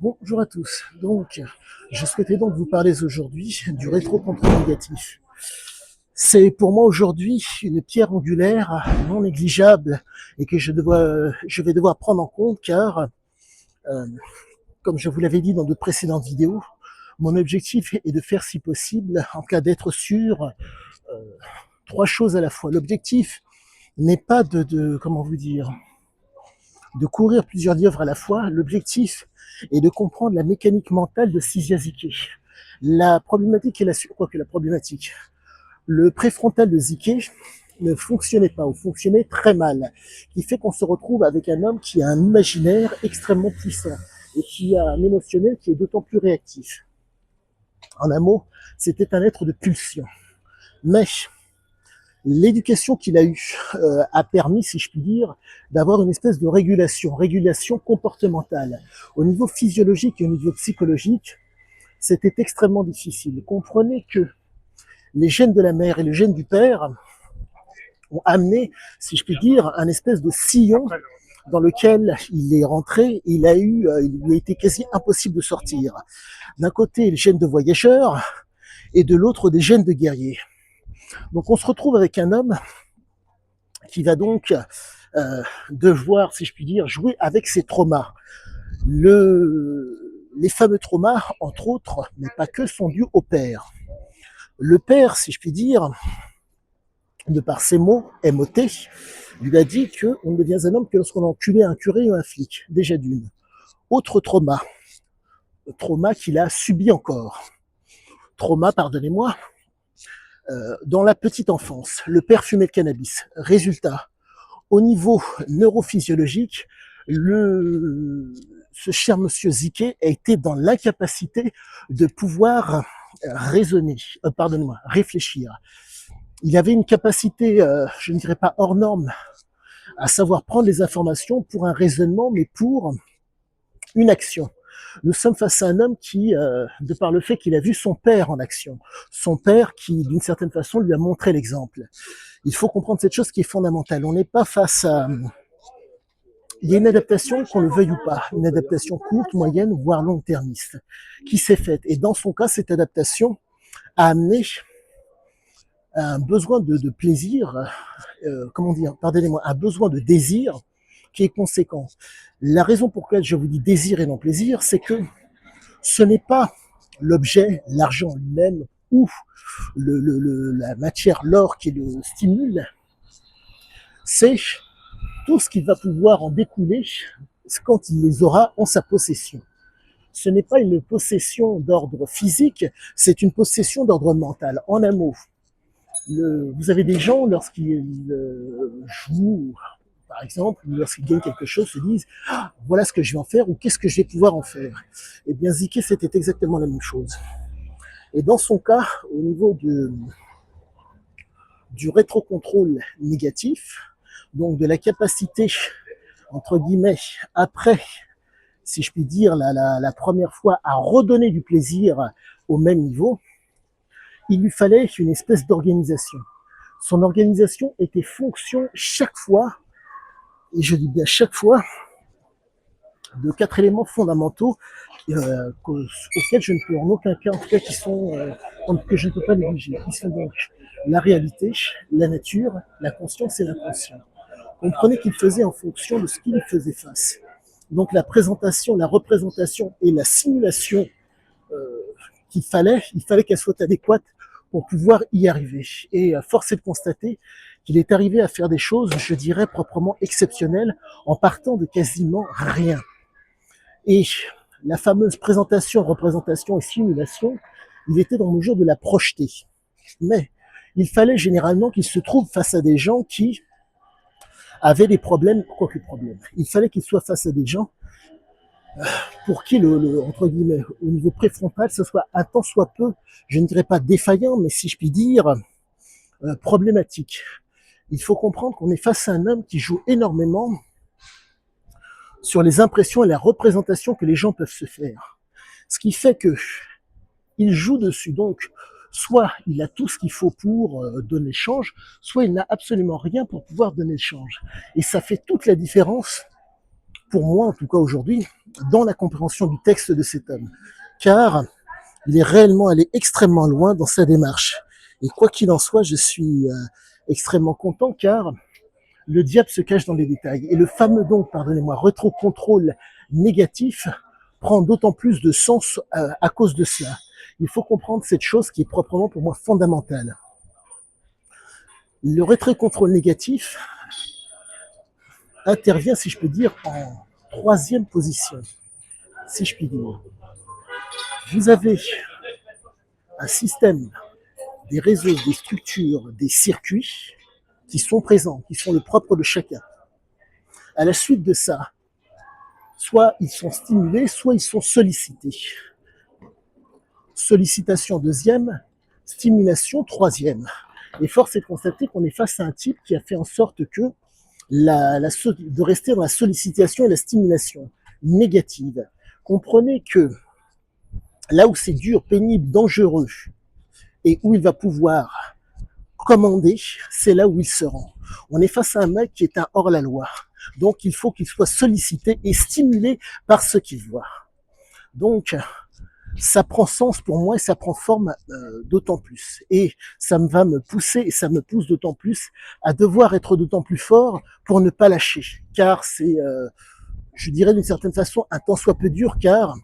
Bonjour à tous. Donc, je souhaitais donc vous parler aujourd'hui du rétro-contrôle négatif. C'est pour moi aujourd'hui une pierre angulaire non négligeable et que je vais devoir prendre en compte car, euh, comme je vous l'avais dit dans de précédentes vidéos, mon objectif est de faire si possible, en cas d'être sûr, euh, trois choses à la fois. L'objectif n'est pas comment vous dire, de courir plusieurs livres à la fois. L'objectif est de comprendre la mécanique mentale de Sizia Ziké. La problématique est la problématique. Le préfrontal de Ziké ne fonctionnait pas ou fonctionnait très mal, qui fait qu'on se retrouve avec un homme qui a un imaginaire extrêmement puissant et qui a un émotionnel qui est d'autant plus réactif. En un mot, c'était un être de pulsion. Mais l'éducation qu'il a eue a permis, si je puis dire, d'avoir une espèce de régulation comportementale. Au niveau physiologique et au niveau psychologique, c'était extrêmement difficile. Comprenez que les gènes de la mère et les gènes du père ont amené, si je puis dire, un espèce de sillon dans lequel il est rentré, il lui a été quasi impossible de sortir. D'un côté, les gènes de voyageur et de l'autre, des gènes de guerrier. Donc on se retrouve avec un homme qui va donc devoir, si je puis dire, jouer avec ses traumas. Les fameux traumas, entre autres, mais pas que, sont dus au père. Le père, si je puis dire, de par ses mots, MOT, lui a dit qu'on ne devient un homme que lorsqu'on a enculé un curé ou un flic, déjà d'une. Autre trauma qu'il a subi encore. Trauma, pardonnez-moi, dans la petite enfance, le père fumait le cannabis. Résultat, au niveau neurophysiologique, ce cher monsieur Ziké a été dans l'incapacité de pouvoir réfléchir. Il avait une capacité, je ne dirais pas hors norme, à savoir prendre les informations pour un raisonnement, mais pour une action. Nous sommes face à un homme qui, de par le fait qu'il a vu son père en action, son père qui, d'une certaine façon, lui a montré l'exemple. Il faut comprendre cette chose qui est fondamentale. On n'est pas face à... Il y a une adaptation, qu'on le veuille ou pas, une adaptation courte, moyenne, voire long-termiste, qui s'est faite. Et dans son cas, cette adaptation a amené un besoin de plaisir, pardonnez-moi, un besoin de désir qui est conséquent. La raison pour laquelle je vous dis désir et non plaisir, c'est que ce n'est pas l'objet, l'argent lui-même ou la matière, l'or qui le stimule, c'est tout ce qui va pouvoir en découler quand il les aura en sa possession. Ce n'est pas une possession d'ordre physique, c'est une possession d'ordre mental. En un mot, vous avez des gens, lorsqu'ils jouent, par exemple, lorsqu'ils gagnent quelque chose, se disent ah, voilà ce que je vais en faire ou qu'est-ce que je vais pouvoir en faire. Eh bien, Ziké, c'était exactement la même chose. Et dans son cas, au niveau du rétrocontrôle négatif, donc de la capacité, entre guillemets, après, si je puis dire, la première fois, à redonner du plaisir au même niveau, il lui fallait une espèce d'organisation. Son organisation était fonction chaque fois, et je dis bien chaque fois, de 4 éléments fondamentaux auxquels je ne peux en aucun cas, en tout cas que je ne peux pas négliger. Qui sont donc la réalité, la nature, la conscience et l'inconscient. Comprenez qu'il faisait en fonction de ce qu'il faisait face. Donc la présentation, la représentation et la simulation il fallait qu'elle soit adéquate pour pouvoir y arriver. Et force est de constater qu'il est arrivé à faire des choses, je dirais, proprement exceptionnelles, en partant de quasiment rien. Et la fameuse présentation, représentation et simulation, il était dans mesure de la projeter. Mais il fallait généralement qu'il se trouve face à des gens qui avaient des problèmes, il fallait qu'il soit face à des gens pour qui entre guillemets, au niveau préfrontal, ce soit un tant soit peu, je ne dirais pas défaillant, mais si je puis dire, problématique. Il faut comprendre qu'on est face à un homme qui joue énormément sur les impressions et la représentation que les gens peuvent se faire. Ce qui fait que il joue dessus. Donc, soit il a tout ce qu'il faut pour donner le change, soit il n'a absolument rien pour pouvoir donner le change. Et ça fait toute la différence, pour moi en tout cas aujourd'hui, dans la compréhension du texte de cet homme, car il est réellement allé extrêmement loin dans sa démarche. Et quoi qu'il en soit, je suis extrêmement content, car le diable se cache dans les détails. Et le fameux donc, pardonnez-moi, rétrocontrôle négatif prend d'autant plus de sens à cause de cela. Il faut comprendre cette chose qui est proprement pour moi fondamentale. Le rétrocontrôle négatif intervient, si je peux dire, en troisième position, si je puis dire. Vous avez un système, des réseaux, des structures, des circuits qui sont présents, qui sont le propre de chacun. À la suite de ça, soit ils sont stimulés, soit ils sont sollicités. Sollicitation deuxième, stimulation troisième. Et force est de constater qu'on est face à un type qui a fait en sorte que de rester dans la sollicitation et la stimulation négative. Comprenez que là où c'est dur, pénible, dangereux, et où il va pouvoir commander, c'est là où il se rend. On est face à un mec qui est un hors-la-loi. Donc il faut qu'il soit sollicité et stimulé par ce qu'il voit. Donc ça prend sens pour moi et ça prend forme d'autant plus. Et ça va me pousser et ça me pousse d'autant plus à devoir être d'autant plus fort pour ne pas lâcher. Car c'est, je dirais d'une certaine façon, un tant soit peu dur, car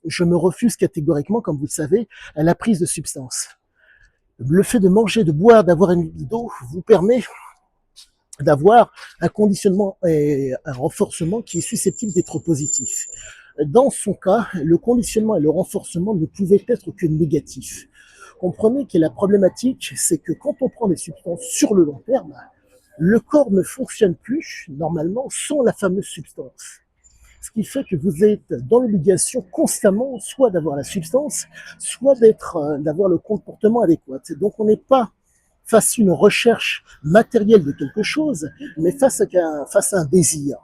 je me refuse catégoriquement, comme vous le savez, à la prise de substances. Le fait de manger, de boire, d'avoir une libido vous permet d'avoir un conditionnement et un renforcement qui est susceptible d'être positif. Dans son cas, le conditionnement et le renforcement ne pouvaient être que négatifs. Comprenez que la problématique, c'est que quand on prend des substances sur le long terme, le corps ne fonctionne plus normalement sans la fameuse substance. Ce qui fait que vous êtes dans l'obligation constamment soit d'avoir la substance, soit d'avoir le comportement adéquat. Donc on n'est pas face à une recherche matérielle de quelque chose, mais face à un désir.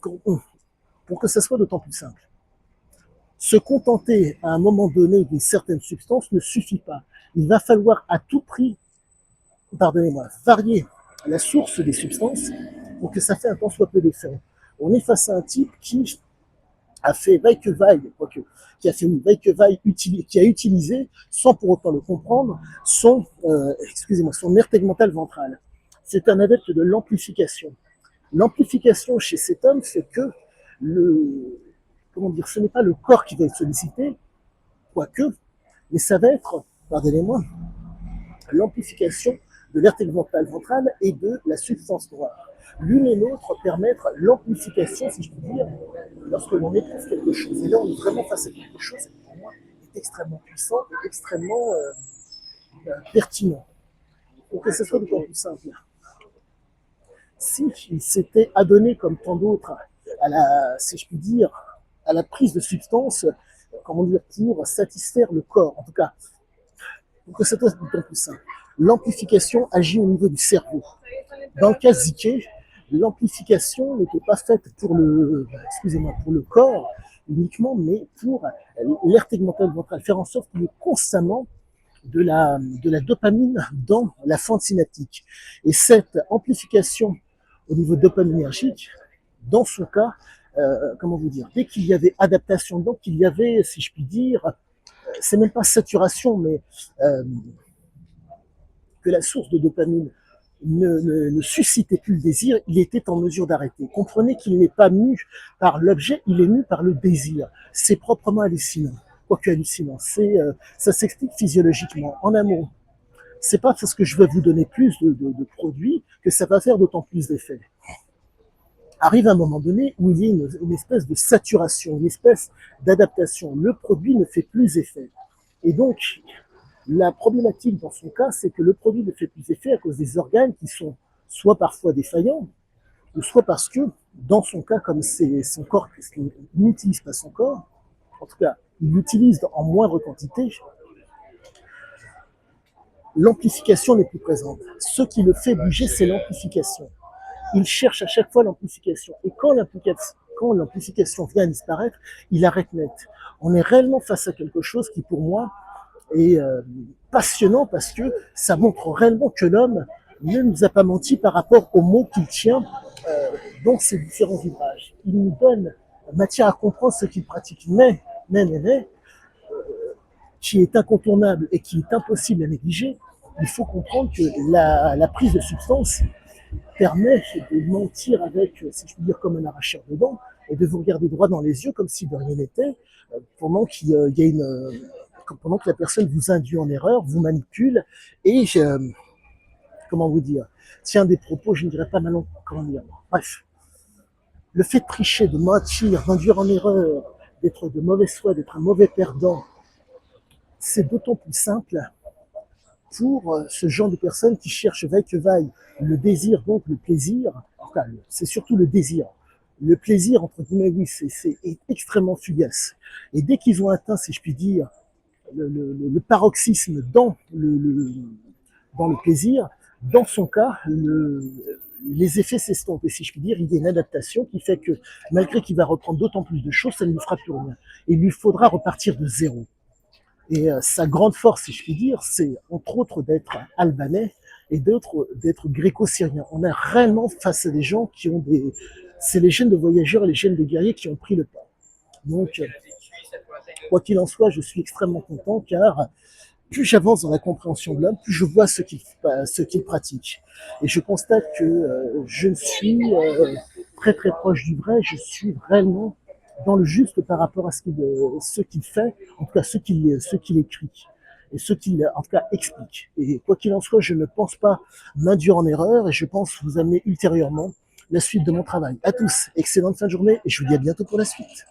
Pour que ça soit d'autant plus simple. Se contenter à un moment donné d'une certaine substance ne suffit pas. Il va falloir à tout prix, pardonnez-moi, varier la source des substances pour que ça fasse un tant soit peu d'effet. On est face à un type qui a fait vaille que vaille, qui a fait une vaille que vaille, qui a utilisé, sans pour autant le comprendre, son nerf tegmental ventral. C'est un adepte de l'amplification. L'amplification chez cet homme, c'est que ce n'est pas le corps qui va être sollicité, quoique, mais ça va être, pardonnez-moi, l'amplification de l'air tegmental ventral et de la substance noire. L'une et l'autre permettent l'amplification, si je puis dire, lorsque l'on éprouve quelque chose. Et là, on est vraiment face à quelque chose qui, pour moi, est extrêmement puissant et extrêmement pertinent. Pour que ce soit d'autant plus simple. S'il s'était adonné, comme tant d'autres, si je puis dire, à la prise de substances, pour satisfaire le corps, en tout cas, pour que ça soit d'autant plus simple. L'amplification agit au niveau du cerveau. Dans le cas Ziké, l'amplification n'était pas faite pour le corps uniquement, mais pour l'air tegmental ventral, faire en sorte qu'il y ait constamment de la dopamine dans la fente synaptique. Et cette amplification au niveau dopaminergique, dans son cas, dès qu'il y avait adaptation, donc il y avait, si je puis dire, c'est même pas saturation, mais que la source de dopamine ne suscitait plus le désir, il était en mesure d'arrêter. Comprenez qu'il n'est pas mu par l'objet, il est mu par le désir. C'est proprement hallucinant. Quoique hallucinant, ça s'explique physiologiquement. En amont, c'est pas parce que je vais vous donner plus de produits que ça va faire d'autant plus d'effet. Arrive un moment donné où il y a une espèce de saturation, une espèce d'adaptation. Le produit ne fait plus effet. Et donc, la problématique dans son cas, c'est que le produit ne fait plus effet à cause des organes qui sont soit parfois défaillants, ou soit parce que, dans son cas, comme c'est son corps, il n'utilise pas son corps, en tout cas, il l'utilise en moindre quantité, l'amplification n'est plus présente. Ce qui le fait bouger, c'est l'amplification. Il cherche à chaque fois l'amplification. Et quand l'amplification vient à disparaître, il arrête net. On est réellement face à quelque chose qui, pour moi, est passionnant parce que ça montre réellement que l'homme ne nous a pas menti par rapport aux mots qu'il tient Donc ces différents ouvrages, ils nous donnent matière à comprendre ce qu'ils pratiquent. Mais, qui est incontournable et qui est impossible à négliger, il faut comprendre que la prise de substance permet de mentir avec, si je puis dire, comme un arracheur de dents, et de vous regarder droit dans les yeux comme si de rien n'était, pendant qu'il y a pendant que la personne vous induit en erreur, vous manipule, et comment vous dire, tient des propos, je ne dirais pas maintenant, comment dire, bref. Le fait de tricher, de mentir, d'induire en erreur, d'être de mauvaise foi, d'être un mauvais perdant, c'est d'autant plus simple pour ce genre de personnes qui cherchent vaille que vaille le désir, donc le plaisir. Enfin, c'est surtout le désir. Le plaisir, entre guillemets, oui, c'est extrêmement fugace. Et dès qu'ils ont atteint, si je puis dire, le paroxysme dans le plaisir, dans son cas, les effets s'estompent. Et si je puis dire, il y a une adaptation qui fait que, malgré qu'il va reprendre d'autant plus de choses, ça ne lui fera plus rien. Et il lui faudra repartir de zéro. Et sa grande force, si je puis dire, c'est entre autres d'être albanais et d'être gréco-syrien. On est réellement face à des gens qui ont des... C'est les gènes de voyageurs et les gènes de guerriers qui ont pris le pas. Donc, quoi qu'il en soit, je suis extrêmement content car plus j'avance dans la compréhension de l'homme, plus je vois ce qu'il pratique. Et je constate que je ne suis très très proche du vrai, je suis réellement dans le juste par rapport à ce qu'il fait, en tout cas ce qu'il écrit, et ce qu'il en tout cas explique. Et quoi qu'il en soit, je ne pense pas m'induire en erreur, et je pense vous amener ultérieurement la suite de mon travail. À tous, excellente fin de journée, et je vous dis à bientôt pour la suite.